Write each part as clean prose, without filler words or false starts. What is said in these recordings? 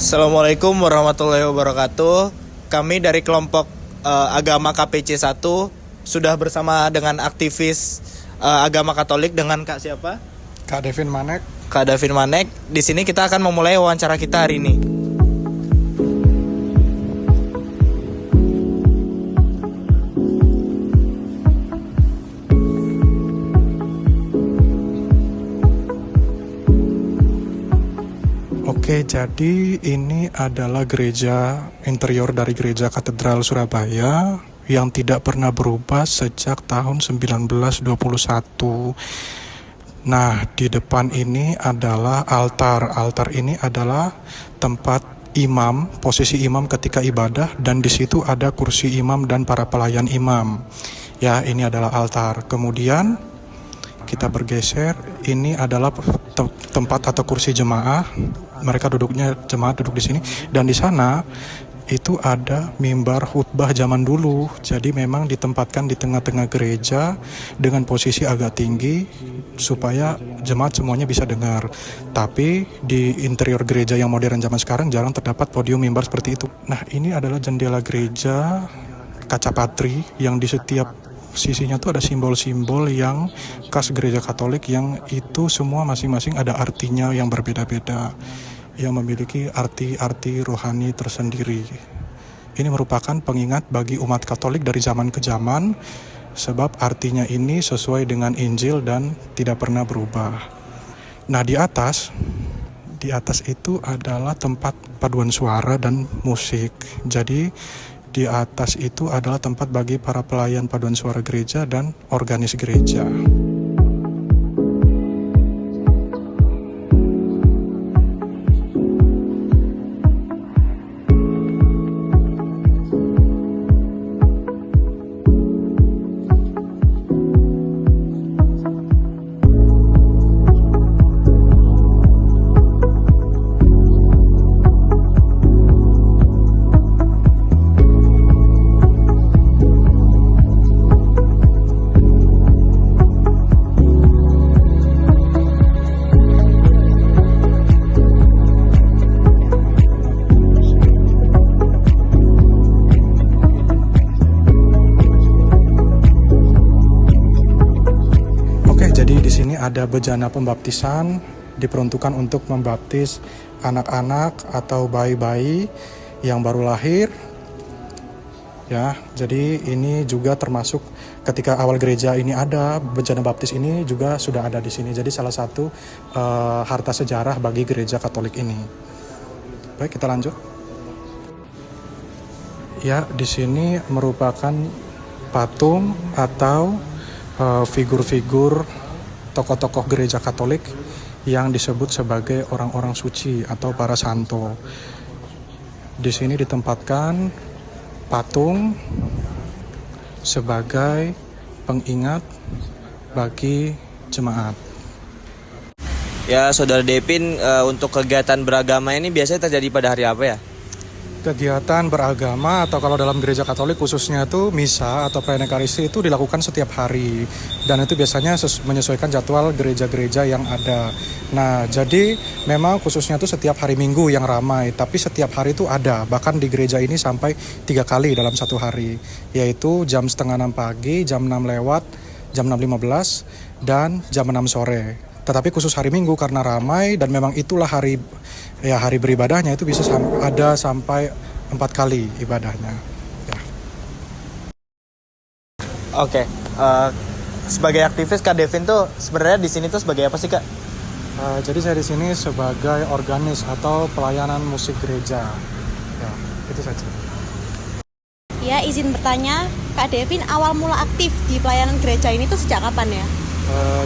Assalamualaikum warahmatullahi wabarakatuh. Kami dari kelompok agama KPC 1 sudah bersama dengan aktivis agama Katolik dengan Kak siapa? Kak Devin Manek. Kak Davin Manek. Di sini kita akan memulai wawancara kita hari ini. Oke, jadi ini adalah gereja interior dari gereja Katedral Surabaya yang tidak pernah berubah sejak tahun 1921. Nah, di depan ini adalah altar. Altar ini adalah tempat imam, posisi imam ketika ibadah, dan di situ ada kursi imam dan para pelayan imam. Ya, ini adalah altar. Kemudian kita bergeser, ini adalah tempat atau kursi jemaah. Mereka duduknya, jemaat duduk di sini, dan di sana itu ada mimbar khutbah zaman dulu. Jadi memang ditempatkan di tengah-tengah gereja dengan posisi agak tinggi supaya jemaat semuanya bisa dengar. Tapi di interior gereja yang modern zaman sekarang jarang terdapat podium mimbar seperti itu. Nah, ini adalah jendela gereja kaca patri yang di setiap sisinya tuh ada simbol-simbol yang khas gereja Katolik, yang itu semua masing-masing ada artinya yang berbeda-beda, yang memiliki arti-arti rohani tersendiri. Ini merupakan pengingat bagi umat Katolik dari zaman ke zaman, sebab artinya ini sesuai dengan Injil dan tidak pernah berubah. Nah, di atas itu adalah tempat paduan suara dan musik. Jadi di atas itu adalah tempat bagi para pelayan paduan suara gereja dan organis gereja. Jadi di sini ada bejana pembaptisan, diperuntukkan untuk membaptis anak-anak atau bayi-bayi yang baru lahir. Ya, jadi ini juga termasuk ketika awal gereja ini ada, bejana baptis ini juga sudah ada di sini. Jadi salah satu harta sejarah bagi gereja Katolik ini. Baik, kita lanjut. Ya, di sini merupakan patung atau figur-figur tokoh-tokoh gereja Katolik yang disebut sebagai orang-orang suci atau para santo. Di sini ditempatkan patung sebagai pengingat bagi jemaat. Ya, Saudara Devin, untuk kegiatan beragama ini biasanya terjadi pada hari apa ya? Kegiatan beragama atau kalau dalam gereja Katolik khususnya itu misa atau perayaan Ekaristi itu dilakukan setiap hari, dan itu biasanya menyesuaikan jadwal gereja-gereja yang ada. Nah, jadi memang khususnya itu setiap hari Minggu yang ramai, tapi setiap hari itu ada, bahkan di gereja ini sampai 3 kali dalam satu hari, yaitu jam 5:30 pagi, jam 6 lewat, jam 6:15, dan jam 6 sore. Tetapi khusus hari Minggu karena ramai dan memang itulah hari beribadahnya, itu bisa ada sampai 4 kali ibadahnya. Ya. Oke. Sebagai aktivis Kak Devin tuh sebenarnya di sini tuh sebagai apa sih, Kak? Jadi saya di sini sebagai organis atau pelayanan musik gereja. Ya, itu saja. Ya, izin bertanya, Kak Devin awal mula aktif di pelayanan gereja ini tuh sejak kapan ya?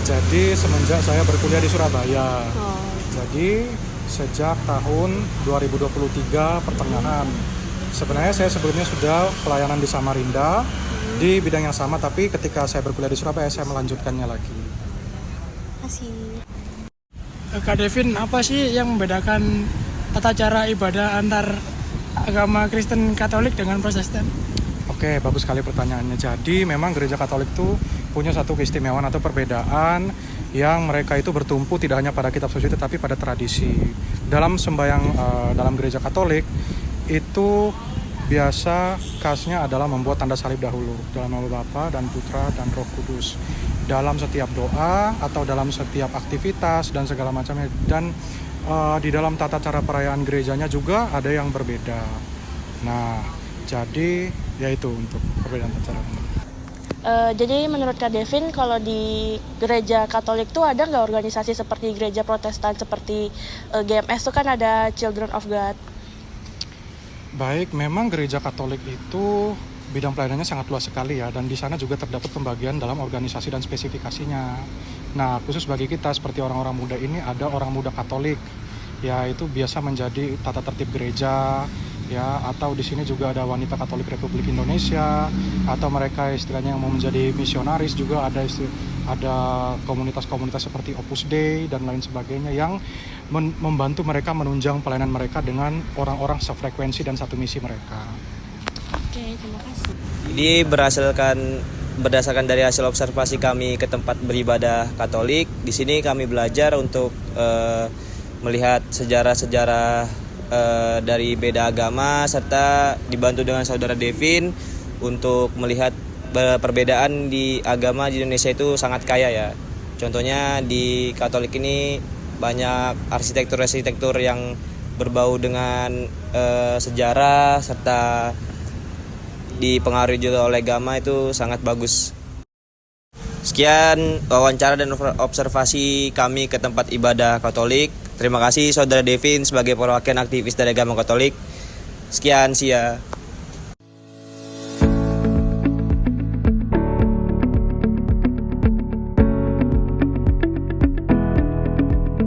Jadi semenjak saya berkuliah di Surabaya. Oh. Jadi sejak tahun 2023 pertengahan. Sebenarnya saya sebelumnya sudah pelayanan di Samarinda di bidang yang sama, tapi ketika saya berkuliah di Surabaya saya melanjutkannya lagi. Kasih. Kak Devin, apa sih yang membedakan tata cara ibadah antar agama Kristen Katolik dengan Protestan? Oke, bagus sekali pertanyaannya. Jadi memang gereja Katolik itu punya satu keistimewaan atau perbedaan yang mereka itu bertumpu tidak hanya pada kitab suci tetapi pada tradisi. dalam sembahyang dalam gereja Katolik itu biasa khasnya adalah membuat tanda salib dahulu dalam nama Bapa dan Putra dan Roh Kudus. Dalam setiap doa atau dalam setiap aktivitas dan segala macamnya, dan di dalam tata cara perayaan gerejanya juga ada yang berbeda. Nah, jadi yaitu untuk perbedaan tata cara. Jadi menurut Kak Devin, kalau di gereja Katolik tuh ada nggak organisasi seperti gereja Protestan seperti GMS tuh kan ada Children of God? Baik, memang gereja Katolik itu bidang pelayanannya sangat luas sekali ya, dan di sana juga terdapat pembagian dalam organisasi dan spesifikasinya. Nah, khusus bagi kita seperti orang-orang muda ini ada orang muda Katolik, ya itu biasa menjadi tata tertib gereja, ya, atau di sini juga ada wanita Katolik Republik Indonesia, atau mereka istilahnya yang mau menjadi misionaris juga ada komunitas-komunitas seperti Opus Dei dan lain sebagainya yang membantu mereka menunjang pelayanan mereka dengan orang-orang sefrekuensi dan satu misi mereka. Oke, terima kasih. Jadi berdasarkan dari hasil observasi kami ke tempat beribadah Katolik, di sini kami belajar untuk melihat sejarah-sejarah dari beda agama, serta dibantu dengan saudara Devin untuk melihat perbedaan di agama di Indonesia itu sangat kaya ya. Contohnya di Katolik ini banyak arsitektur-arsitektur yang berbau dengan sejarah, serta dipengaruhi juga oleh agama, itu sangat bagus. Sekian wawancara dan observasi kami ke tempat ibadah Katolik. Terima kasih saudara Devin sebagai perwakilan aktivis dari agama Katolik. Sekian, sia.